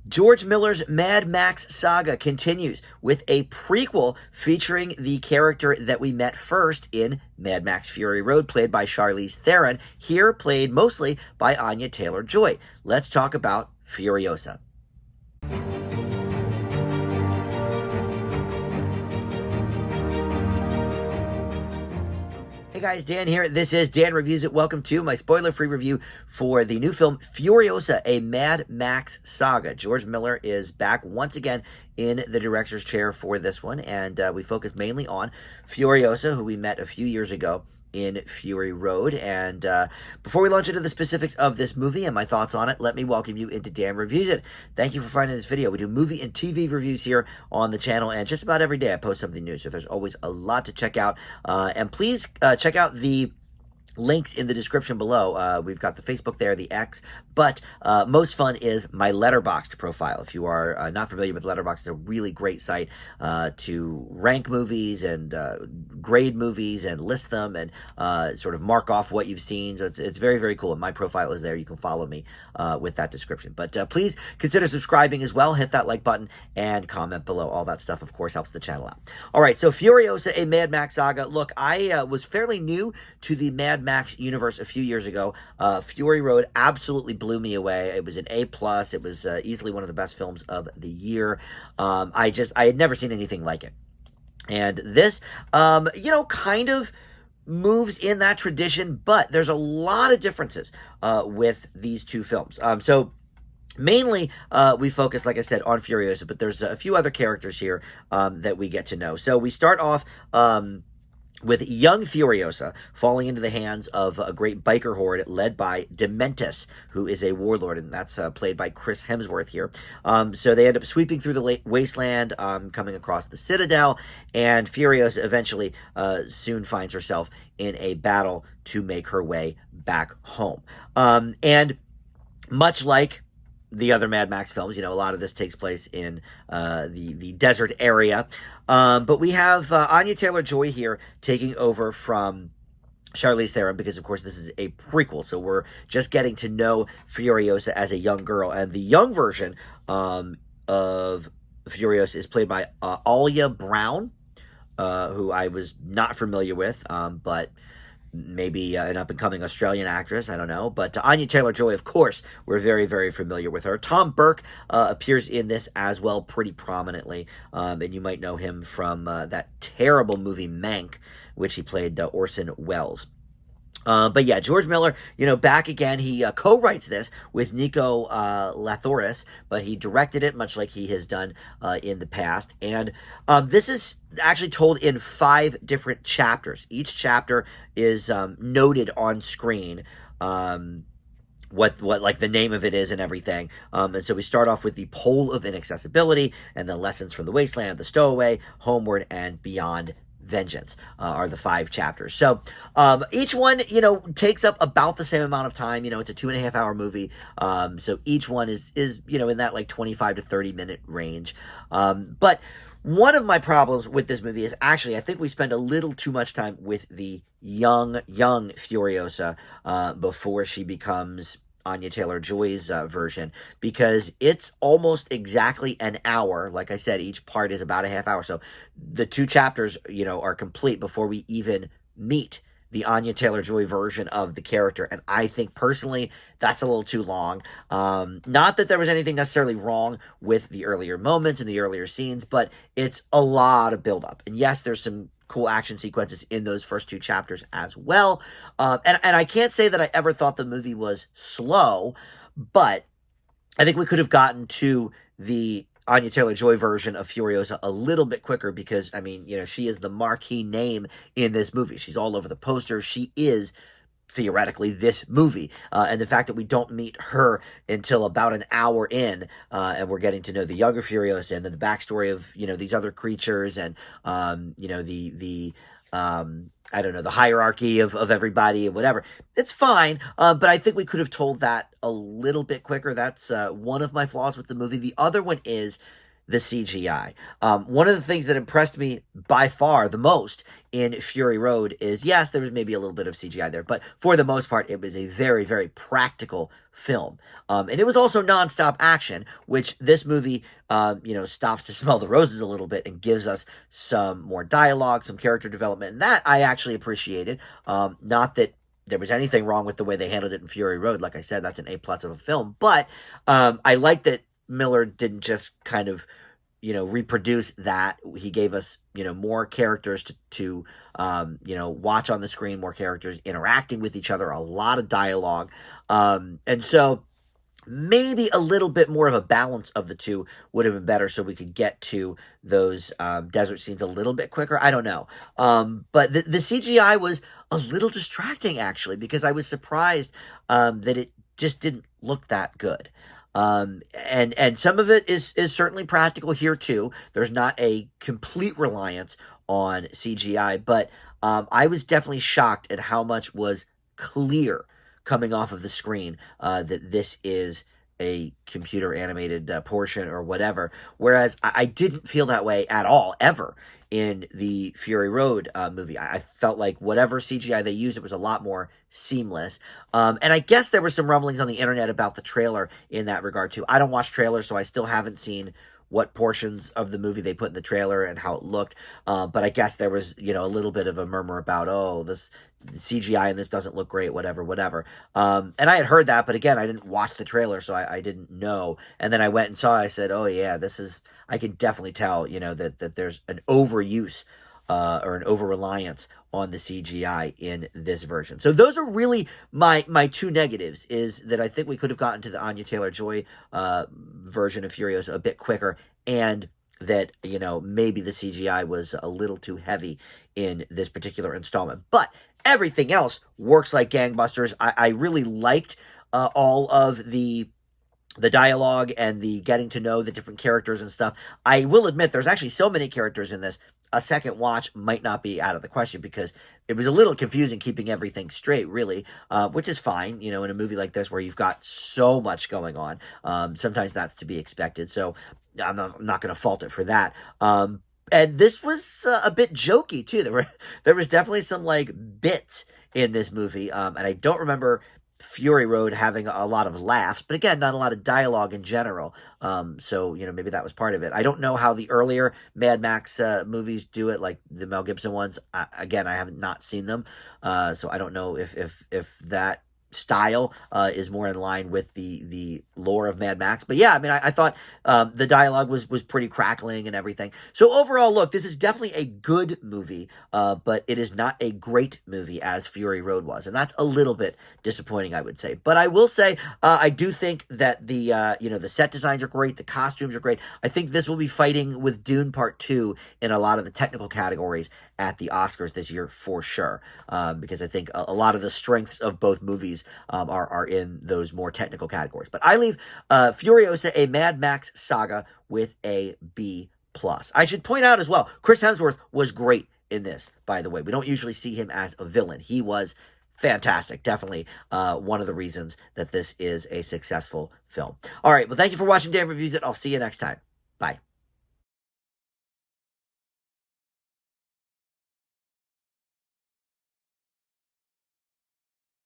George Miller's Mad Max Saga continues with a prequel featuring the character that we met first in Mad Max Fury Road, played by Charlize Theron, here played mostly by Anya Taylor-Joy. Let's talk about Furiosa. Hey guys, Dan here. This is Dan Reviews It. Welcome to my spoiler-free review for the new film Furiosa, a Mad Max Saga. George Miller is back once again in the director's chair for this one, and we focus mainly on Furiosa, who we met a few years ago in Fury Road. And before we launch into the specifics of this movie and my thoughts on it, let me welcome you into Dan Reviews It. Thank you for finding this video. We do movie and TV reviews here on the channel, and just about every day I post something new, so there's always a lot to check out. And please check out the links in the description below. We've got the Facebook there, the X, but most fun is my Letterboxd profile. If you are not familiar with Letterboxd, it's a really great site to rank movies and grade movies and list them and sort of mark off what you've seen. So it's very, very cool. And my profile is there. You can follow me with that description. But please consider subscribing as well. Hit that like button and comment below. All that stuff, of course, helps the channel out. All right, so Furiosa, a Mad Max Saga. Look, I was fairly new to the Mad Max universe a few years ago. Fury Road absolutely blew me away. It was an A+. It was easily one of the best films of the year. I had never seen anything like it. And this, kind of moves in that tradition, but there's a lot of differences with these two films. So mainly, we focus, like I said, on Furiosa, but there's a few other characters here that we get to know. So we start off with young Furiosa falling into the hands of a great biker horde led by Dementus, who is a warlord, and that's played by Chris Hemsworth here. So they end up sweeping through the wasteland, coming across the Citadel, and Furiosa eventually soon finds herself in a battle to make her way back home. And much like the other Mad Max films, a lot of this takes place in the desert area. But we have Anya Taylor-Joy here taking over from Charlize Theron, because, of course, this is a prequel. So we're just getting to know Furiosa as a young girl. And the young version of Furiosa is played by Anya Brown, who I was not familiar with, but maybe an up-and-coming Australian actress, I don't know. But Anya Taylor-Joy, of course, we're very, very familiar with her. Tom Burke appears in this as well pretty prominently, and you might know him from that terrible movie Mank, which he played Orson Welles. But yeah, George Miller, back again. He co-writes this with Nico Lathoris, but he directed it, much like he has done in the past. And this is actually told in 5 different chapters. Each chapter is noted on screen, what like the name of it is and everything. And so we start off with the Pole of Inaccessibility, and the Lessons from the Wasteland, the Stowaway, Homeward, and Beyond Vengeance are the 5 chapters. So each one, takes up about the same amount of time. It's a 2.5-hour movie. So each one is in that like 25 to 30 minute range. But one of my problems with this movie is actually, I think we spend a little too much time with the young Furiosa before she becomes Anya Taylor-Joy's version, because it's almost exactly an hour. Like I said, each part is about a half hour. So the 2 chapters, are complete before we even meet the Anya Taylor-Joy version of the character. And I think personally, that's a little too long. Not that there was anything necessarily wrong with the earlier moments and the earlier scenes, but it's a lot of buildup. And yes, there's some cool action sequences in those first 2 chapters as well. And I can't say that I ever thought the movie was slow, but I think we could have gotten to the Anya Taylor-Joy version of Furiosa a little bit quicker, because, she is the marquee name in this movie. She's all over the posters. She is theoretically this movie, and the fact that we don't meet her until about an hour in, and we're getting to know the younger Furiosa, and then the backstory of these other creatures, and the I don't know, the hierarchy of everybody and whatever. It's fine, but I think we could have told that a little bit quicker. That's one of my flaws with the movie. The other one is the CGI. One of the things that impressed me by far the most in Fury Road is, yes, there was maybe a little bit of CGI there, but for the most part, it was a very, very practical film. And it was also nonstop action, which this movie, stops to smell the roses a little bit and gives us some more dialogue, some character development, and that I actually appreciated. Not that there was anything wrong with the way they handled it in Fury Road. Like I said, that's an A+ of a film, but I like that Miller didn't just kind of reproduce that. He gave us more characters to watch on the screen, more characters interacting with each other, a lot of dialogue, and so maybe a little bit more of a balance of the two would have been better, so we could get to those desert scenes a little bit quicker. I don't know, but the CGI was a little distracting, actually, because I was surprised that it just didn't look that good. And some of it is certainly practical here too. There's not a complete reliance on CGI, but I was definitely shocked at how much was clear coming off of the screen that this is a computer animated portion or whatever. Whereas I didn't feel that way at all, ever, in the Fury Road movie. I felt like whatever CGI they used, it was a lot more seamless. And I guess there were some rumblings on the internet about the trailer in that regard too. I don't watch trailers, so I still haven't seen what portions of the movie they put in the trailer and how it looked. But I guess there was, a little bit of a murmur about, oh, this CGI and this doesn't look great, whatever. And I had heard that, but again, I didn't watch the trailer, so I didn't know. And then I went and saw it, I said, oh yeah, I can definitely tell, that there's an overuse or an over-reliance on the CGI in this version. So those are really my two negatives, is that I think we could have gotten to the Anya Taylor-Joy version of Furiosa a bit quicker, and that, maybe the CGI was a little too heavy in this particular installment. But everything else works like gangbusters. I really liked all of the dialogue and the getting to know the different characters and stuff. I will admit there's actually so many characters in this, a second watch might not be out of the question, because it was a little confusing keeping everything straight, really, which is fine, in a movie like this where you've got so much going on. Sometimes that's to be expected, so I'm not going to fault it for that. And this was a bit jokey, too. There was definitely some, bits in this movie, and I don't remember Fury Road having a lot of laughs, but again, not a lot of dialogue in general. So, maybe that was part of it. I don't know how the earlier Mad Max movies do it, like the Mel Gibson ones. Again, I have not seen them, so I don't know if that style is more in line with the lore of Mad Max. But yeah, I mean, I thought the dialogue was pretty crackling and everything. So overall, look, this is definitely a good movie, but it is not a great movie as Fury Road was, and that's a little bit disappointing, I would say. But I will say, I do think that the set designs are great, the costumes are great. I think this will be fighting with Dune Part 2 in a lot of the technical categories at the Oscars this year for sure, because I think a lot of the strengths of both movies are in those more technical categories. But I leave Furiosa, a Mad Max Saga, with a B+. I should point out as well, Chris Hemsworth was great in this, by the way. We don't usually see him as a villain. He was fantastic. Definitely one of the reasons that this is a successful film. All right, well, thank you for watching Dan Reviews It. I'll see you next time. Bye.